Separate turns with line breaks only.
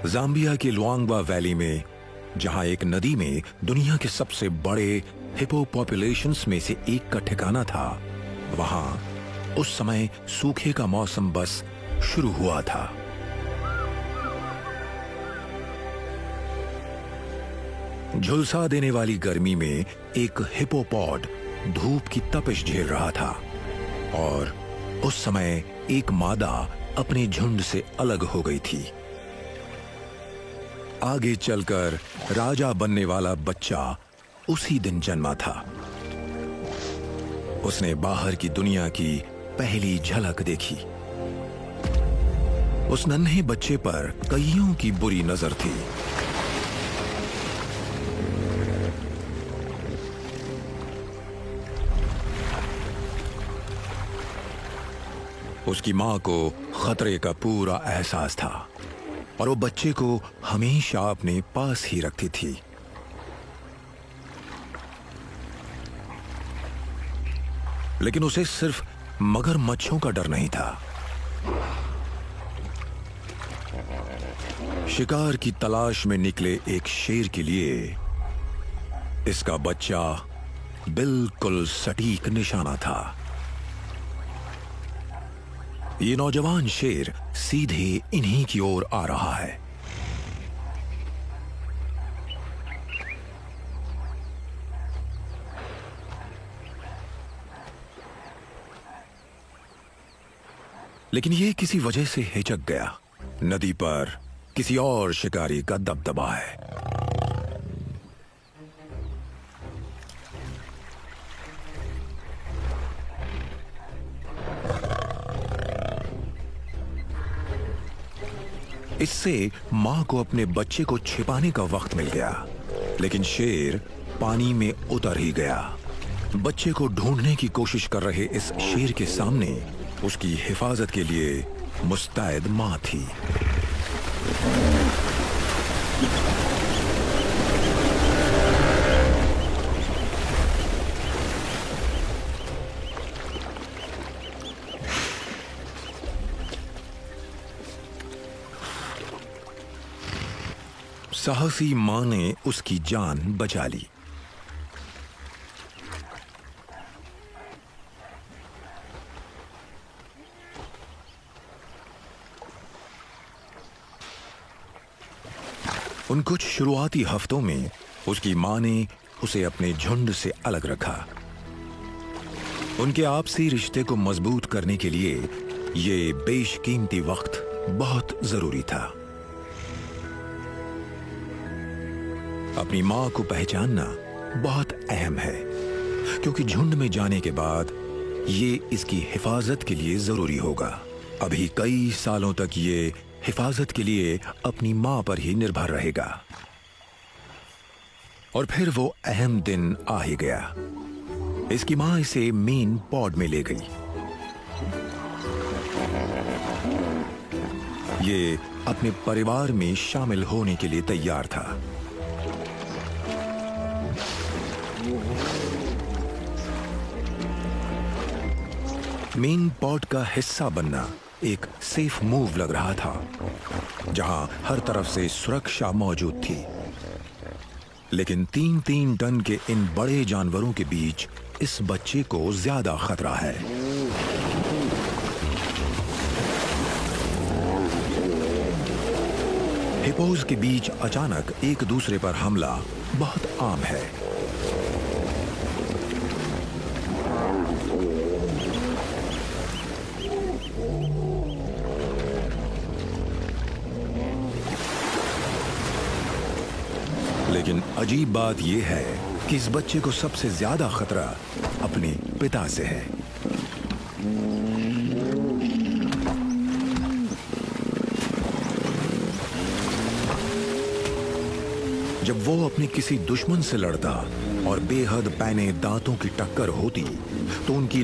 Zambia के लुआंगबा valley में, जहां एक नदी में दुनिया के सबसे बड़े हिपो पॉपुलेशंस में से एक का ठिकाना था, वहां उस समय सूखे का मौसम बस शुरू हुआ था। झुलसा देने वाली गर्मी में एक हिपोपॉड धूप की तपिश झेल रहा था और उस समय एक मादा अपने झुंड से अलग हो गई थी। आगे चलकर राजा बनने वाला बच्चा उसी दिन जन्मा था। उसने बाहर की दुनिया की पहली झलक देखी। उस नन्हे बच्चे पर कईयों की बुरी नजर थी। उसकी मां को खतरे का पूरा एहसास था और वो बच्चे को हमेशा अपने पास ही रखती थी। लेकिन उसे सिर्फ मगरमच्छों का डर नहीं था। शिकार की तलाश में निकले एक शेर के लिए इसका बच्चा बिल्कुल सटीक निशाना था। ये नौजवान शेर सीधे इन्हीं की ओर आ रहा है। लेकिन ये किसी वजह से हिचक गया। नदी पर किसी और शिकारी का दबदबा है। इससे मां को अपने बच्चे को छिपाने का वक्त मिल गया, लेकिन शेर पानी में उतर ही गया। बच्चे को ढूंढने की कोशिश कर रहे इस शेर के सामने उसकी हिफाजत के लिए मुस्तैद मां थी। साहसी मां ने उसकी जान बचा ली। उन कुछ शुरुआती हफ्तों में उसकी मां ने उसे अपने झुंड से अलग रखा। उनके आपसी रिश्ते को मजबूत करने के लिए यह बेशकीमती वक्त बहुत जरूरी था। अपनी मां को पहचानना बहुत अहम है, क्योंकि झुंड में जाने के बाद ये इसकी हिफाजत के लिए जरूरी होगा। अभी कई सालों तक ये हिफाजत के लिए अपनी मां पर ही निर्भर रहेगा। और फिर वो अहम दिन आ ही गया। इसकी मां इसे मेन पॉड में ले गई। ये अपने परिवार में शामिल होने के लिए तैयार था। मेन पॉड का हिस्सा बनना एक सेफ मूव लग रहा था, जहां हर तरफ से सुरक्षा मौजूद थी। लेकिन 3-3 टन के इन बड़े जानवरों के बीच इस बच्चे को ज्यादा खतरा है। हिपोज के बीच अचानक एक दूसरे पर हमला बहुत आम है। लेकिन अजीब बात यह है कि इस बच्चे को सबसे ज्यादा खतरा अपने पिता से है। जब वो अपने किसी दुश्मन से लड़ता और बेहद पैने दांतों की टक्कर होती, तो उनकी